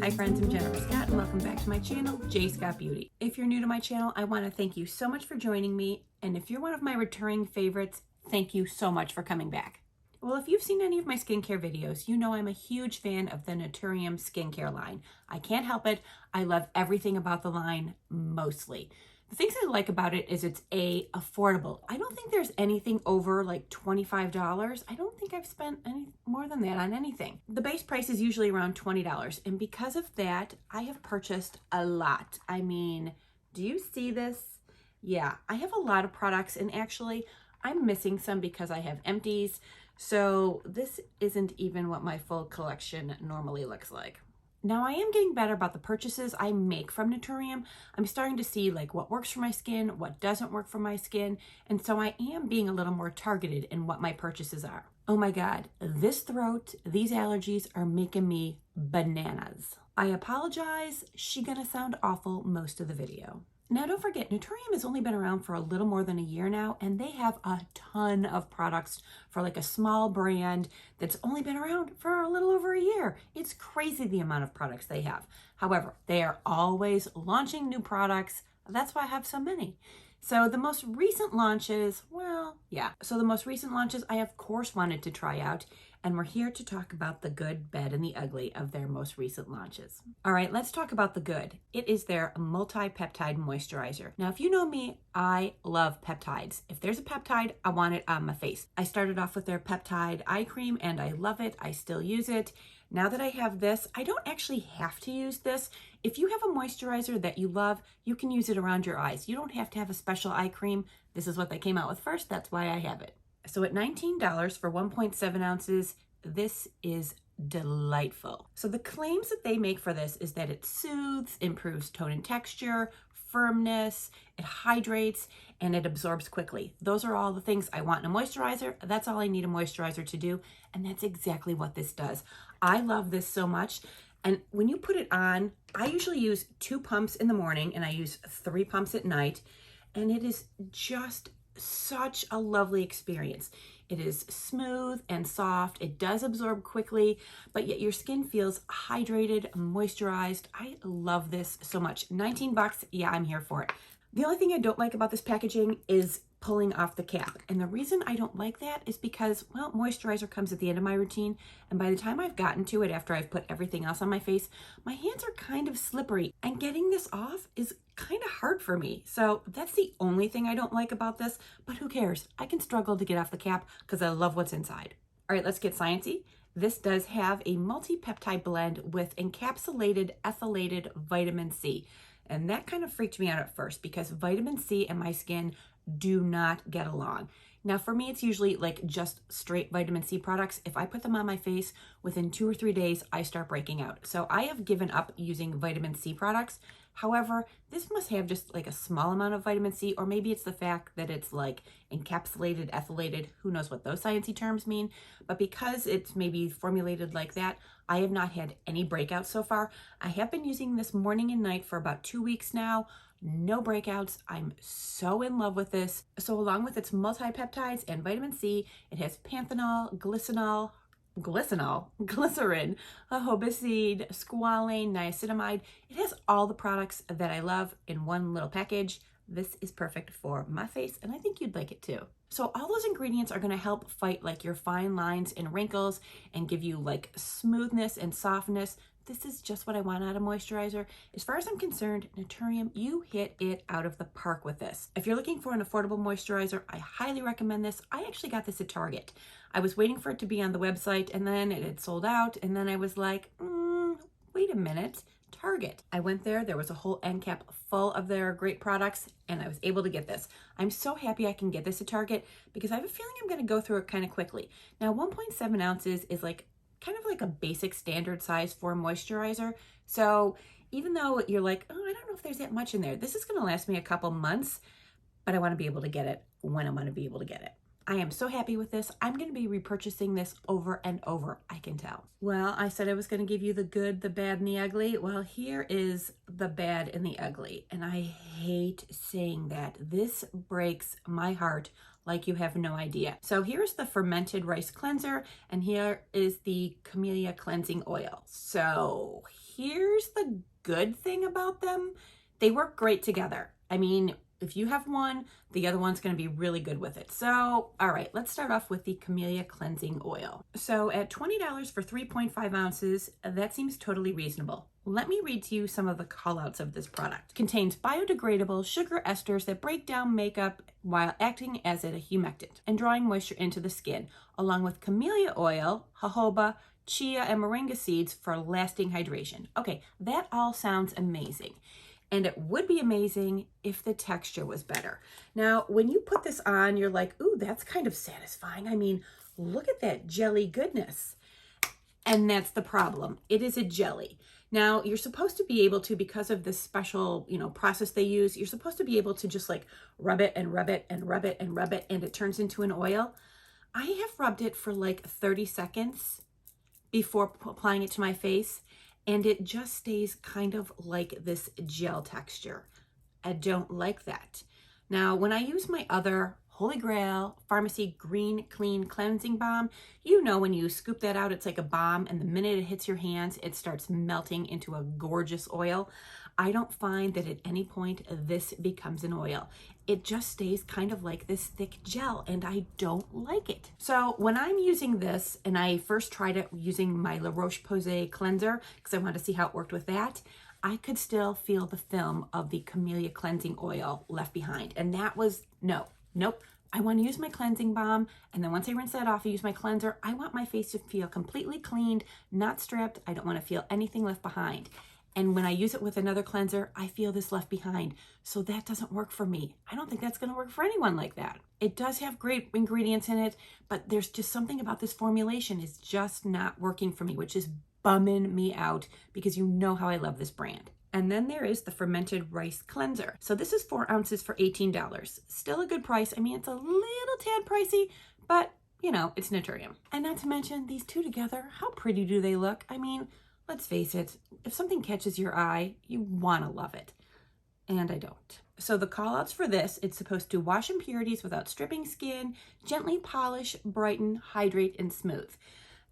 Hi friends, I'm Jennifer Scott and welcome back to my channel, J Scott Beauty. If you're new to my channel, I want to thank you so much for joining me, and if you're one of my returning favorites, thank you so much for coming back. Well, if you've seen any of my skincare videos, you know I'm a huge fan of the Naturium skincare line. I can't help it. I love everything about the line, mostly. The things I like about it is it's affordable. I don't think there's anything over like $25. I don't think I've spent any more than that on anything. The base price is usually around $20, and because of that, I have purchased a lot. I mean, do you see this? Yeah, I have a lot of products, and actually I'm missing some because I have empties. So this isn't even what my full collection normally looks like. Now I am getting better about the purchases I make from Naturium. I'm starting to see like what works for my skin, what doesn't work for my skin, and so I am being a little more targeted in what my purchases are. Oh my God, this throat, these allergies are making me bananas. I apologize, she's gonna sound awful most of the video. Now don't forget, Naturium has only been around for a little more than a year now, and they have a ton of products for like a small brand that's only been around for a little over a year. It's crazy the amount of products they have. However, they are always launching new products. That's why I have so many. So the most recent launches, I of course wanted to try out, and we're here to talk about the good, bad, and the ugly of their most recent launches. All right, let's talk about the good. It is their Multi-Peptide Moisturizer. Now, if you know me, I love peptides. If there's a peptide, I want it on my face. I started off with their peptide eye cream, and I love it. I still use it. Now that I have this, I don't actually have to use this. If you have a moisturizer that you love, you can use it around your eyes. You don't have to have a special eye cream. This is what they came out with first. That's why I have it. So at $19 for 1.7 ounces, this is delightful. So the claims that they make for this is that it soothes, improves tone and texture, firmness, it hydrates, and it absorbs quickly. Those are all the things I want in a moisturizer. That's all I need a moisturizer to do, and that's exactly what this does. I love this so much. And when you put it on, I usually use 2 pumps in the morning and I use 3 pumps at night, and it is just such a lovely experience. It is smooth and soft. It does absorb quickly, but yet your skin feels hydrated, moisturized. I love this so much. 19 bucks, yeah, I'm here for it. The only thing I don't like about this packaging is pulling off the cap. And the reason I don't like that is because, well, moisturizer comes at the end of my routine, and by the time I've gotten to it after I've put everything else on my face, my hands are kind of slippery, and getting this off is kind of hard for me. So that's the only thing I don't like about this, but who cares? I can struggle to get off the cap because I love what's inside. All right, let's get sciencey. This does have a multi-peptide blend with encapsulated ethylated vitamin C. And that kind of freaked me out at first because vitamin C and my skin do not get along. Now for me, it's usually like just straight vitamin C products. If I put them on my face, within 2 or 3 days, I start breaking out. So I have given up using vitamin C products. However, this must have just like a small amount of vitamin C, or maybe it's the fact that it's like encapsulated, ethylated, who knows what those sciencey terms mean. But because it's maybe formulated like that, I have not had any breakouts so far. I have been using this morning and night for about 2 weeks now. No breakouts. I'm so in love with this. So along with its multi-peptides and vitamin C, it has panthenol, glycerin, jojoba seed, squalane, niacinamide. It has all the products that I love in one little package. This is perfect for my face, and I think you'd like it too. So all those ingredients are going to help fight like your fine lines and wrinkles and give you like smoothness and softness. This is just what I want out of moisturizer. As far as I'm concerned, Naturium, you hit it out of the park with this. If you're looking for an affordable moisturizer, I highly recommend this. I actually got this at Target. I was waiting for it to be on the website, and then it had sold out, and then I was like, wait a minute, Target. I went there was a whole end cap full of their great products, and I was able to get this. I'm so happy I can get this at Target because I have a feeling I'm gonna go through it kind of quickly. Now, 1.7 ounces is like kind of like a basic standard size for moisturizer. So even though you're like, oh, I don't know if there's that much in there, this is going to last me a couple months, but I want to be able to get it when I'm going to be able to get it. I am so happy with this. I'm going to be repurchasing this over and over, I can tell. Well, I said I was going to give you the good, the bad, and the ugly. Well, here is the bad and the ugly. And I hate saying that. This breaks my heart like you have no idea. So here's the Fermented Rice Cleanser, and here is the Camellia Cleansing Oil. So here's the good thing about them. They work great together. I mean, if you have one, the other one's going to be really good with it. So, all right, let's start off with the Camellia Cleansing Oil. So at $20 for 3.5 ounces, that seems totally reasonable. Let me read to you some of the callouts of this product. It contains biodegradable sugar esters that break down makeup while acting as a humectant and drawing moisture into the skin, along with camellia oil, jojoba, chia, and moringa seeds for lasting hydration. Okay, that all sounds amazing. And it would be amazing if the texture was better. Now, when you put this on, you're like, ooh, that's kind of satisfying. I mean, look at that jelly goodness. And that's the problem. It is a jelly. Now, you're supposed to be able to, because of this special, process they use, you're supposed to be able to just like rub it and rub it and rub it and rub it, and it turns into an oil. I have rubbed it for like 30 seconds before applying it to my face, and it just stays kind of like this gel texture. I don't like that. Now, when I use my other Holy Grail Pharmacy Green Clean Cleansing Balm, when you scoop that out, it's like a bomb, and the minute it hits your hands, it starts melting into a gorgeous oil. I don't find that at any point this becomes an oil. It just stays kind of like this thick gel, and I don't like it. So when I'm using this, and I first tried it using my La Roche-Posay cleanser because I wanted to see how it worked with that, I could still feel the film of the Camellia Cleansing Oil left behind. And that was, nope. I want to use my cleansing balm, and then once I rinse that off, I use my cleanser. I want my face to feel completely cleaned, not stripped. I don't want to feel anything left behind. And when I use it with another cleanser, I feel this left behind. So that doesn't work for me. I don't think that's going to work for anyone like that. It does have great ingredients in it, but there's just something about this formulation is just not working for me, which is bumming me out because you know how I love this brand. And then there is the Fermented Rice Cleanser. So this is 4 ounces for $18. Still a good price. I mean, it's a little tad pricey, but it's Naturium. And not to mention these two together, how pretty do they look? I mean, let's face it, if something catches your eye, you want to love it. And I don't. So the callouts for this, it's supposed to wash impurities without stripping skin, gently polish, brighten, hydrate, and smooth.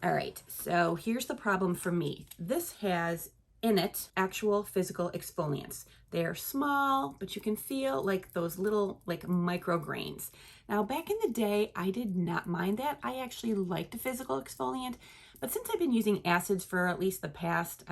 All right, so here's the problem for me. This has in it actual physical exfoliants. They're small, but you can feel like those little micrograins. Now, back in the day, I did not mind that. I actually liked a physical exfoliant, but since I've been using acids for at least the past,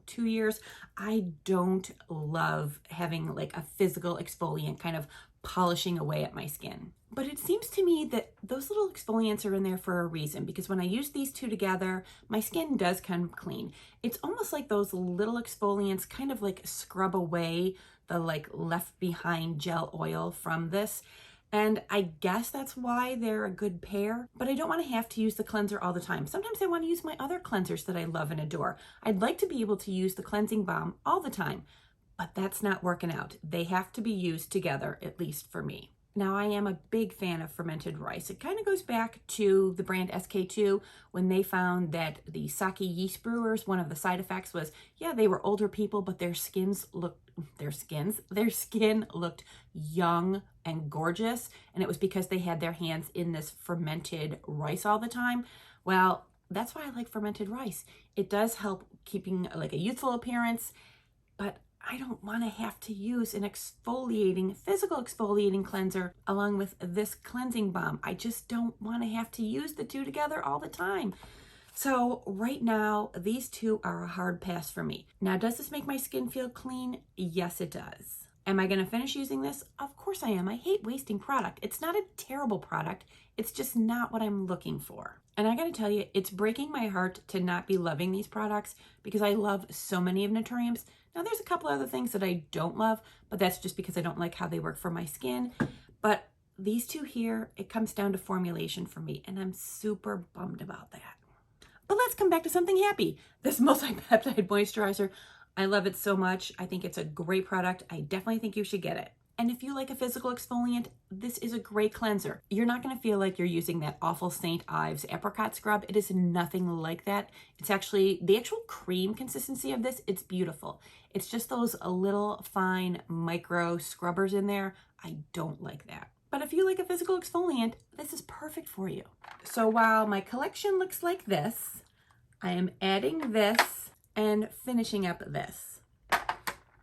2 years, I don't love having like a physical exfoliant kind of polishing away at my skin. But it seems to me that those little exfoliants are in there for a reason, because when I use these two together, my skin does come clean. It's almost like those little exfoliants kind of like scrub away the left behind gel oil from this. And I guess that's why they're a good pair, but I don't want to have to use the cleanser all the time. Sometimes I want to use my other cleansers that I love and adore. I'd like to be able to use the cleansing balm all the time, but that's not working out. They have to be used together, at least for me. Now, I am a big fan of fermented rice. It kind of goes back to the brand SK2 when they found that the sake yeast brewers, one of the side effects was, they were older people, but their skin looked young and gorgeous. And it was because they had their hands in this fermented rice all the time. Well, that's why I like fermented rice. It does help keeping like a youthful appearance, but I don't want to have to use an physical exfoliating cleanser along with this cleansing balm. I just don't want to have to use the two together all the time. So right now, these two are a hard pass for me. Now, does this make my skin feel clean? Yes, it does. Am I going to finish using this? Of course I am. I hate wasting product. It's not a terrible product. It's just not what I'm looking for. And I got to tell you, it's breaking my heart to not be loving these products because I love so many of Naturium's. Now, there's a couple other things that I don't love, but that's just because I don't like how they work for my skin. But these two here, it comes down to formulation for me, and I'm super bummed about that. But let's come back to something happy. This Multi-Peptide Moisturizer, I love it so much. I think it's a great product. I definitely think you should get it. And if you like a physical exfoliant, this is a great cleanser. You're not going to feel like you're using that awful St. Ives apricot scrub. It is nothing like that. It's actually the actual cream consistency of this. It's beautiful. It's just those little fine micro scrubbers in there. I don't like that. But if you like a physical exfoliant, this is perfect for you. So while my collection looks like this, I am adding this and finishing up this.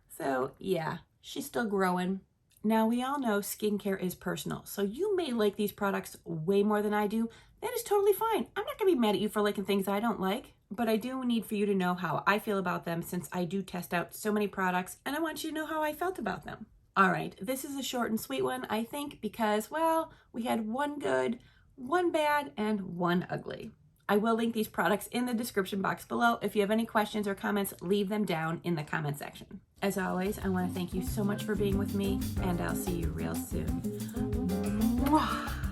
So yeah, she's still growing. Now we all know skincare is personal, so you may like these products way more than I do. That is totally fine. I'm not gonna be mad at you for liking things I don't like, but I do need for you to know how I feel about them since I do test out so many products and I want you to know how I felt about them. All right, this is a short and sweet one, I think, because, well, we had one good, one bad, and one ugly. I will link these products in the description box below. If you have any questions or comments, leave them down in the comment section. As always, I want to thank you so much for being with me, and I'll see you real soon. Mwah!